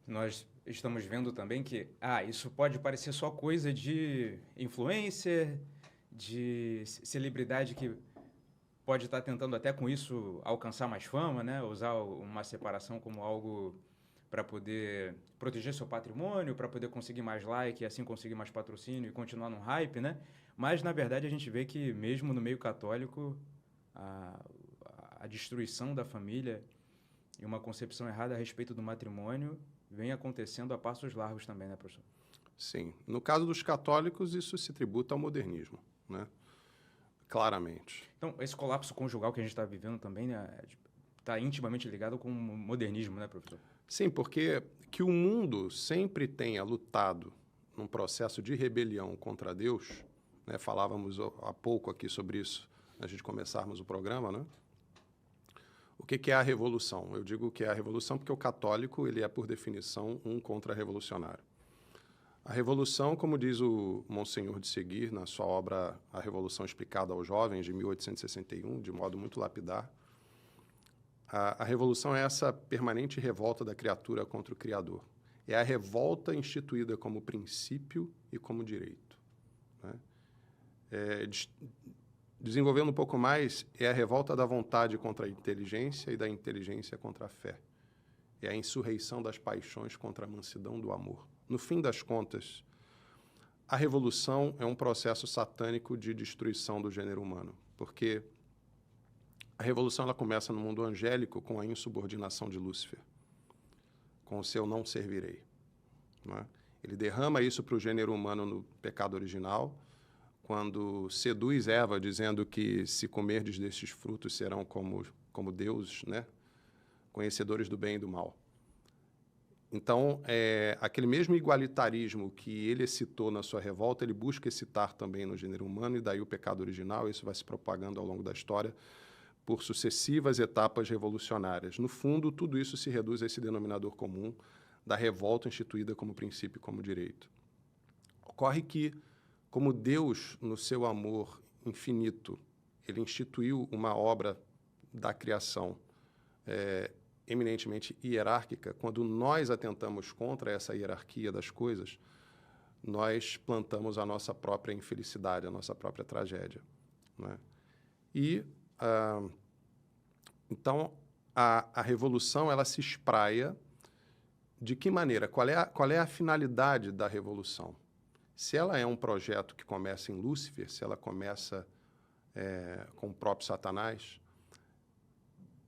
nós estamos vendo também que, isso pode parecer só coisa de influencer, de celebridade que pode estar tentando até com isso alcançar mais fama, né? Usar uma separação como algo para poder proteger seu patrimônio, para poder conseguir mais like e assim conseguir mais patrocínio e continuar num hype, né? Mas, na verdade, a gente vê que mesmo no meio católico, a, a destruição da família e uma concepção errada a respeito do matrimônio vem acontecendo a passos largos também, né, professor? Sim. No caso dos católicos, isso se tributa ao modernismo, né? Claramente. Então, esse colapso conjugal que a gente está vivendo também, né, está intimamente ligado com o modernismo, né, professor? Sim, porque que o mundo sempre tenha lutado num processo de rebelião contra Deus, né? Falávamos há pouco aqui sobre isso, antes de começarmos o programa, né? O que é a revolução? Eu digo que é a revolução porque o católico ele é, por definição, um contra-revolucionário. A revolução, como diz o Monsenhor de Seguir, na sua obra A Revolução Explicada aos Jovens, de 1861, de modo muito lapidar, a revolução é essa permanente revolta da criatura contra o Criador. É a revolta instituída como princípio e como direito, né? Desenvolvendo um pouco mais, é a revolta da vontade contra a inteligência e da inteligência contra a fé. É a insurreição das paixões contra a mansidão do amor. No fim das contas, a revolução é um processo satânico de destruição do gênero humano, porque a revolução ela começa no mundo angélico com a insubordinação de Lúcifer, com o seu não servirei, né? Ele derrama isso para o gênero humano no pecado original, quando seduz Eva, dizendo que se comerdes destes frutos serão como deuses, né? Conhecedores do bem e do mal. Então, aquele mesmo igualitarismo que ele excitou na sua revolta, ele busca excitar também no gênero humano, e daí o pecado original, isso vai se propagando ao longo da história por sucessivas etapas revolucionárias. No fundo, tudo isso se reduz a esse denominador comum da revolta instituída como princípio e como direito. Ocorre que, como Deus, no seu amor infinito, ele instituiu uma obra da criação eminentemente hierárquica, quando nós atentamos contra essa hierarquia das coisas, nós plantamos a nossa própria infelicidade, a nossa própria tragédia, né? E, então, a revolução, ela se espraia de que maneira? Qual é a finalidade da revolução? Se ela é um projeto que começa em Lúcifer, se ela começa com o próprio Satanás,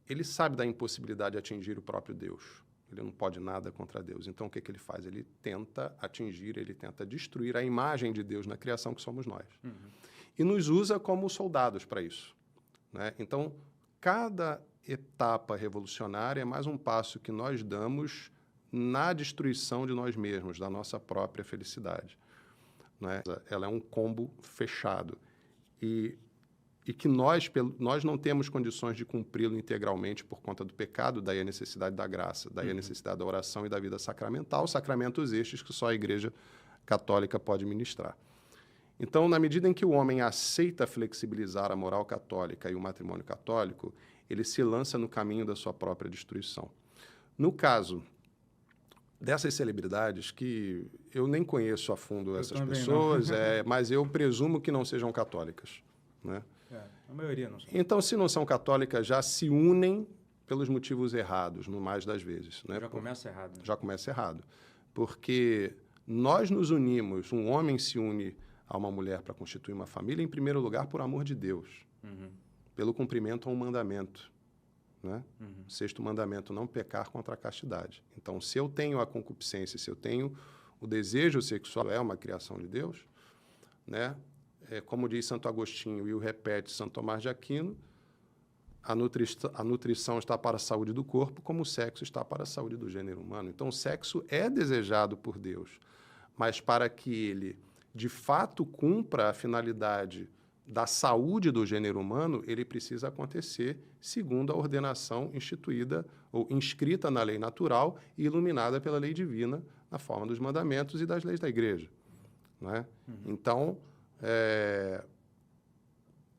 ele sabe da impossibilidade de atingir o próprio Deus. Ele não pode nada contra Deus. Então, o que ele faz? Ele tenta atingir, ele tenta destruir a imagem de Deus na criação que somos nós. Uhum. E nos usa como soldados para isso, né? Então, cada etapa revolucionária é mais um passo que nós damos na destruição de nós mesmos, da nossa própria felicidade, né? Ela é um combo fechado. E que nós não temos condições de cumpri-lo integralmente por conta do pecado, daí a necessidade da graça, daí a necessidade da oração e da vida sacramental, sacramentos estes que só a Igreja Católica pode ministrar. Então, na medida em que o homem aceita flexibilizar a moral católica e o matrimônio católico, ele se lança no caminho da sua própria destruição. No caso dessas celebridades, que eu nem conheço a fundo essas pessoas, mas eu presumo que não sejam católicas, né? A maioria não são. Então, se não são católicas, já se unem pelos motivos errados, no mais das vezes, né? Já começa errado. Né? Já começa errado. Porque nós nos unimos, um homem se une a uma mulher para constituir uma família, em primeiro lugar, por amor de Deus, pelo cumprimento a um mandamento, né? O sexto mandamento, não pecar contra a castidade. Então, se eu tenho a concupiscência, se eu tenho o desejo sexual, é uma criação de Deus, né? Como diz Santo Agostinho e o repete Santo Tomás de Aquino, a nutrição está para a saúde do corpo, como o sexo está para a saúde do gênero humano. Então, o sexo é desejado por Deus, mas para que ele, de fato, cumpra a finalidade da saúde do gênero humano, ele precisa acontecer segundo a ordenação instituída ou inscrita na lei natural e iluminada pela lei divina, na forma dos mandamentos e das leis da Igreja, né? Então,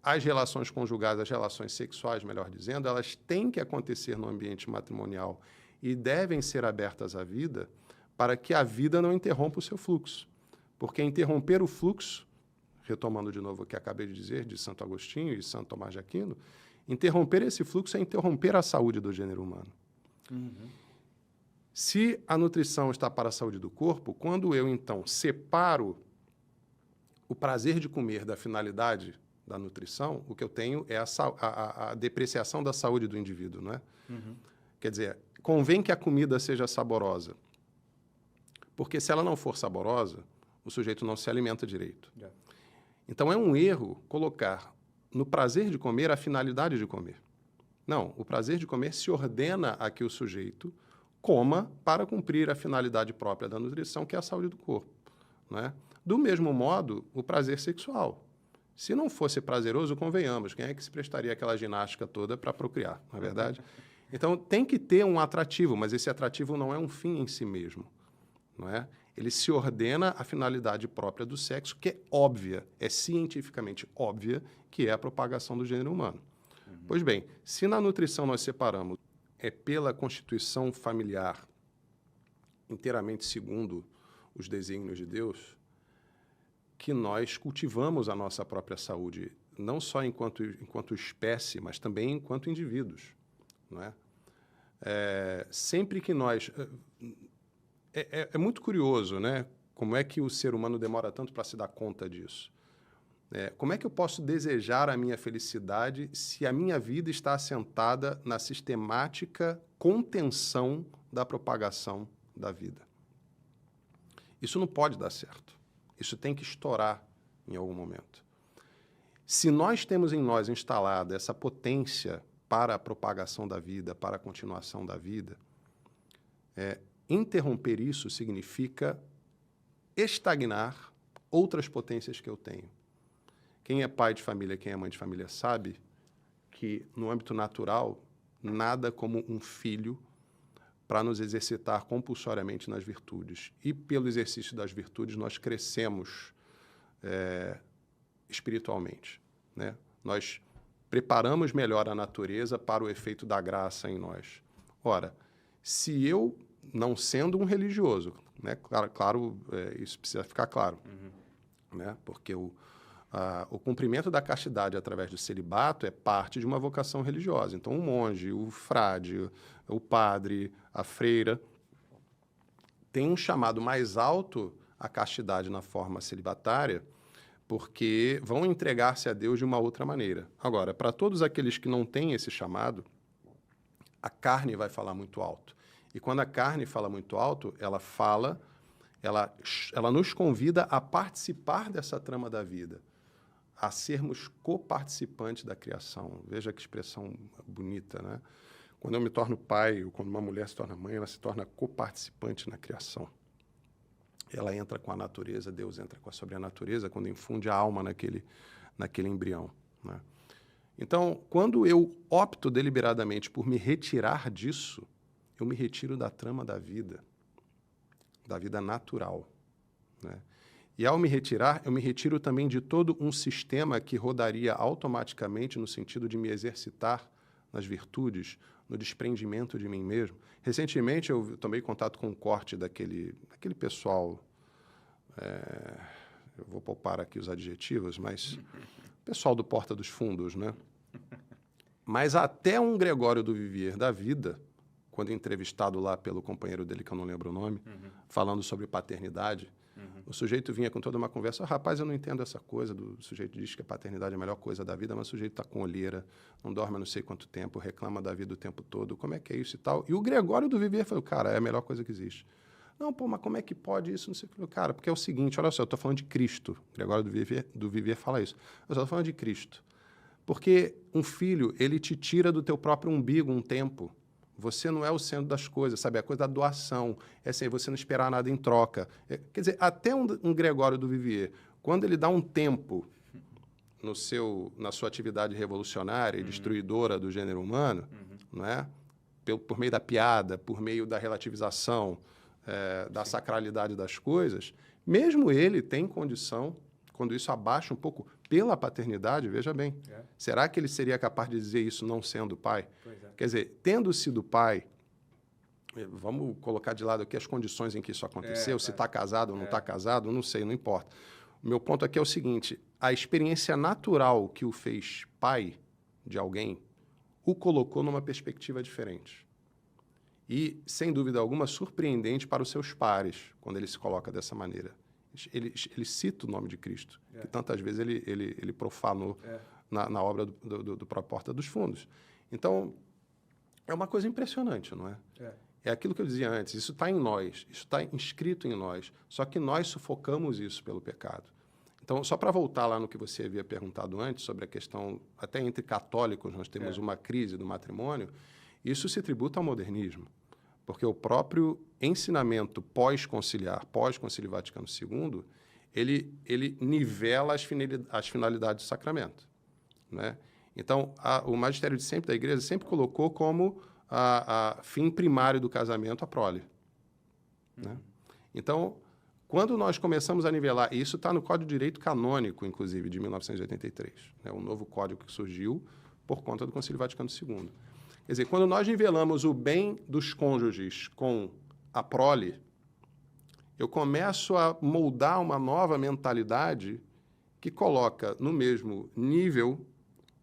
as relações conjugais, as relações sexuais, melhor dizendo, elas têm que acontecer no ambiente matrimonial e devem ser abertas à vida para que a vida não interrompa o seu fluxo. Porque interromper o fluxo, retomando de novo o que acabei de dizer de Santo Agostinho e Santo Tomás de Aquino, interromper esse fluxo é interromper a saúde do gênero humano. Se a nutrição está para a saúde do corpo, quando eu, então, separo o prazer de comer da finalidade da nutrição, o que eu tenho é a depreciação da saúde do indivíduo, não é? Quer dizer, convém que a comida seja saborosa, porque se ela não for saborosa, o sujeito não se alimenta direito. Então, é um erro colocar no prazer de comer a finalidade de comer. Não, o prazer de comer se ordena a que o sujeito coma para cumprir a finalidade própria da nutrição, que é a saúde do corpo, não é? Do mesmo modo, o prazer sexual. Se não fosse prazeroso, convenhamos, quem é que se prestaria aquela ginástica toda para procriar, não é verdade? Então, tem que ter um atrativo, mas esse atrativo não é um fim em si mesmo, não é? Ele se ordena à finalidade própria do sexo, que é óbvia, é cientificamente óbvia, que é a propagação do gênero humano. Pois bem, se na nutrição nós separamos pela constituição familiar inteiramente segundo os desígnios de Deus, que nós cultivamos a nossa própria saúde, não só enquanto espécie, mas também enquanto indivíduos, não é? Sempre que nós... É muito curioso, né? Como é que o ser humano demora tanto para se dar conta disso? Como é que eu posso desejar a minha felicidade se a minha vida está assentada na sistemática contenção da propagação da vida? Isso não pode dar certo. Isso tem que estourar em algum momento. Se nós temos em nós instalada essa potência para a propagação da vida, para a continuação da vida, interromper isso significa estagnar outras potências que eu tenho. Quem é pai de família, quem é mãe de família sabe que, no âmbito natural, nada como um filho para nos exercitar compulsoriamente nas virtudes. E, pelo exercício das virtudes, nós crescemos espiritualmente, né? Nós preparamos melhor a natureza para o efeito da graça em nós. Ora, se eu, não sendo um religioso, né? Claro, isso precisa ficar claro, né? Porque o cumprimento da castidade através do celibato é parte de uma vocação religiosa. Então, o monge, o frade, o padre, a freira, tem um chamado mais alto à castidade na forma celibatária, porque vão entregar-se a Deus de uma outra maneira. Agora, para todos aqueles que não têm esse chamado, a carne vai falar muito alto. E quando a carne fala muito alto, ela nos convida a participar dessa trama da vida, a sermos coparticipantes da criação. Veja que expressão bonita, né? Quando eu me torno pai, ou quando uma mulher se torna mãe, ela se torna coparticipante na criação. Ela entra com a natureza, Deus entra com a sobrenatureza, quando infunde a alma naquele embrião, né? Então, quando eu opto deliberadamente por me retirar disso, eu me retiro da trama da vida natural, né? E, ao me retirar, eu me retiro também de todo um sistema que rodaria automaticamente no sentido de me exercitar nas virtudes, no desprendimento de mim mesmo. Recentemente, eu tomei contato com um corte daquele pessoal, eu vou poupar aqui os adjetivos, mas pessoal do Porta dos Fundos, né? Mas até um Gregório do Vivier da vida, quando entrevistado lá pelo companheiro dele, que eu não lembro o nome, falando sobre paternidade, o sujeito vinha com toda uma conversa: rapaz, eu não entendo essa coisa, o sujeito diz que a paternidade é a melhor coisa da vida, mas o sujeito está com olheira, não dorme há não sei quanto tempo, reclama da vida o tempo todo, como é que é isso e tal? E o Gregório do Vivier falou: cara, é a melhor coisa que existe. Não, pô, mas como é que pode isso? Não sei o que. Cara, porque é o seguinte, olha só, eu estou falando de Cristo. O Gregório do Vivier fala isso. Eu estou falando de Cristo. Porque um filho, ele te tira do teu próprio umbigo um tempo. Você não é o centro das coisas, sabe? É a coisa da doação. É assim, você não esperar nada em troca. Quer dizer, até um Gregório do Vivier, quando ele dá um tempo na sua atividade revolucionária e destruidora do gênero humano, não é? Por meio da piada, por meio da relativização, da sacralidade das coisas, mesmo ele tem condição, quando isso abaixa um pouco pela paternidade, veja bem, será que ele seria capaz de dizer isso não sendo pai? Pois é. Quer dizer, tendo sido pai, Vamos colocar de lado aqui as condições em que isso aconteceu, se está casado ou não está É. casado, não sei, não importa. O meu ponto aqui é o seguinte, a experiência natural que o fez pai de alguém o colocou numa perspectiva diferente. E, sem dúvida alguma, surpreendente para os seus pares, quando ele se coloca dessa maneira. Ele cita o nome de Cristo, que tantas vezes ele profanou na obra do próprio Porta dos Fundos. Então, é uma coisa impressionante, não é? É aquilo que eu dizia antes, isso está em nós, isso está inscrito em nós, só que nós sufocamos isso pelo pecado. Então, só para voltar lá no que você havia perguntado antes, sobre a questão, até entre católicos nós temos uma crise do matrimônio, isso se tributa ao modernismo, porque o próprio ensinamento pós-conciliar, pós-concílio Vaticano II, ele nivela as finalidades do sacramento, né? Então, o magistério de sempre da Igreja sempre colocou como a fim primário do casamento a prole, né? Então, quando nós começamos a nivelar, e isso está no Código de Direito Canônico, inclusive, de 1983, né, o novo código que surgiu por conta do Concílio Vaticano II. Quer dizer, quando nós nivelamos o bem dos cônjuges com a prole, eu começo a moldar uma nova mentalidade que coloca no mesmo nível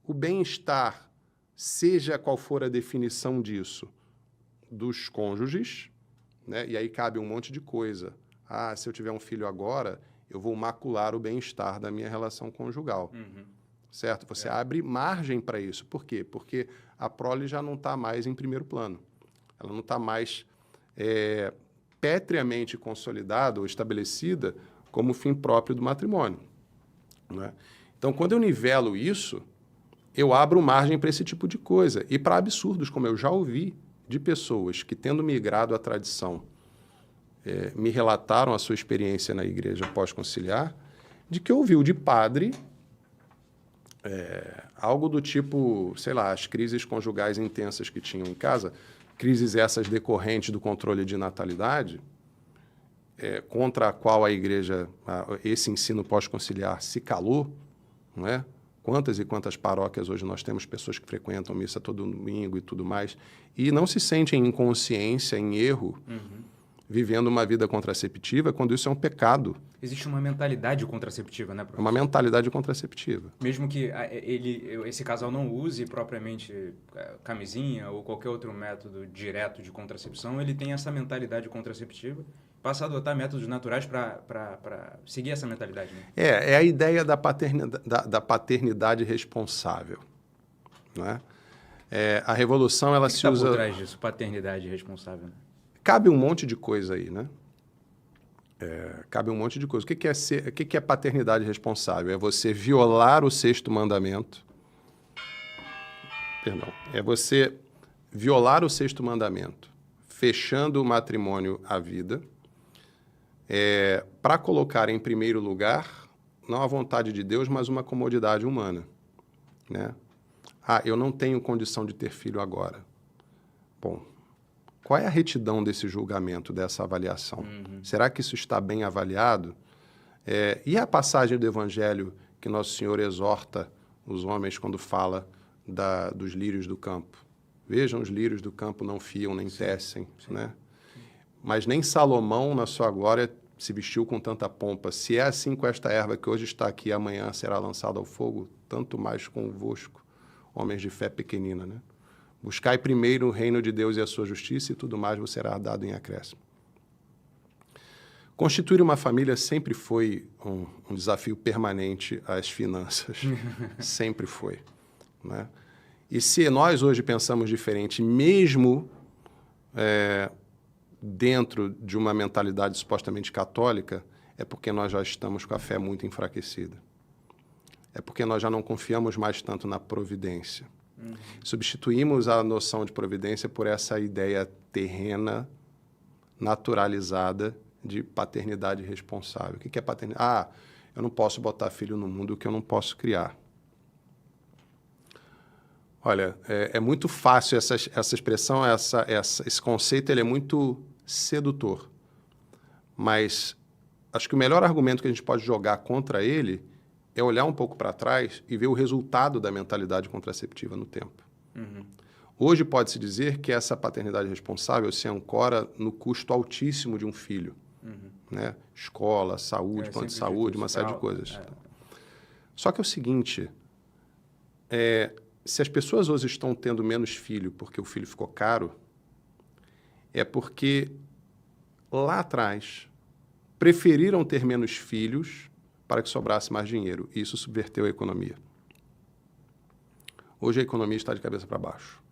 o bem-estar, seja qual for a definição disso, dos cônjuges, né? E aí cabe um monte de coisa. Ah, se eu tiver um filho agora, eu vou macular o bem-estar da minha relação conjugal. Certo? Você abre margem para isso. Por quê? Porque a prole já não está mais em primeiro plano. Ela não está mais pétreamente consolidada ou estabelecida como fim próprio do matrimônio, né? Então, quando eu nivelo isso, eu abro margem para esse tipo de coisa. E para absurdos, como eu já ouvi de pessoas que, tendo migrado à tradição, me relataram a sua experiência na igreja pós-conciliar, de que ouviu de padre algo do tipo, sei lá, as crises conjugais intensas que tinham em casa, crises essas decorrentes do controle de natalidade, contra a qual a igreja, esse ensino pós-conciliar se calou, não é? Quantas e quantas paróquias hoje nós temos pessoas que frequentam missa todo domingo e tudo mais, e não se sentem em consciência, em erro, vivendo uma vida contraceptiva, quando isso é um pecado. Existe uma mentalidade contraceptiva, né, É professor? uma mentalidade contraceptiva. Mesmo que esse casal não use propriamente camisinha ou qualquer outro método direto de contracepção, ele tem essa mentalidade contraceptiva, passa a adotar métodos naturais para seguir essa mentalidade, né? É a ideia da paternidade responsável, né? A revolução, ela se usa... por trás disso, paternidade responsável, né? Cabe um monte de coisa aí, né? Cabe um monte de coisa. O que é paternidade responsável? É você violar o sexto mandamento. Perdão. É você violar o sexto mandamento, fechando o matrimônio à vida, para colocar em primeiro lugar, não a vontade de Deus, mas uma comodidade humana, né? Ah, eu não tenho condição de ter filho agora. Bom, qual é a retidão desse julgamento, dessa avaliação? Será que isso está bem avaliado? E a passagem do Evangelho que Nosso Senhor exorta os homens quando fala dos lírios do campo? Vejam, os lírios do campo não fiam nem tecem, né? Mas nem Salomão, na sua glória, se vestiu com tanta pompa. Se é assim com esta erva que hoje está aqui e amanhã será lançada ao fogo, tanto mais convosco, homens de fé pequenina, né? Buscai primeiro o reino de Deus e a sua justiça, e tudo mais vos será dado em acréscimo. Constituir uma família sempre foi um desafio permanente às finanças. Sempre foi, né? E se nós hoje pensamos diferente, mesmo dentro de uma mentalidade supostamente católica, é porque nós já estamos com a fé muito enfraquecida. É porque nós já não confiamos mais tanto na providência. Substituímos a noção de providência por essa ideia terrena, naturalizada, de paternidade responsável. O que é paternidade? Ah, eu não posso botar filho no mundo que eu não posso criar. Olha, é muito fácil essa expressão, esse conceito, ele é muito sedutor. Mas acho que o melhor argumento que a gente pode jogar contra ele é olhar um pouco para trás e ver o resultado da mentalidade contraceptiva no tempo. Hoje pode-se dizer que essa paternidade responsável se ancora no custo altíssimo de um filho. Né? Escola, saúde, plano de saúde, uma série de coisas. Só que é o seguinte, se as pessoas hoje estão tendo menos filho porque o filho ficou caro, é porque lá atrás preferiram ter menos filhos para que sobrasse mais dinheiro. E isso subverteu a economia. Hoje a economia está de cabeça para baixo.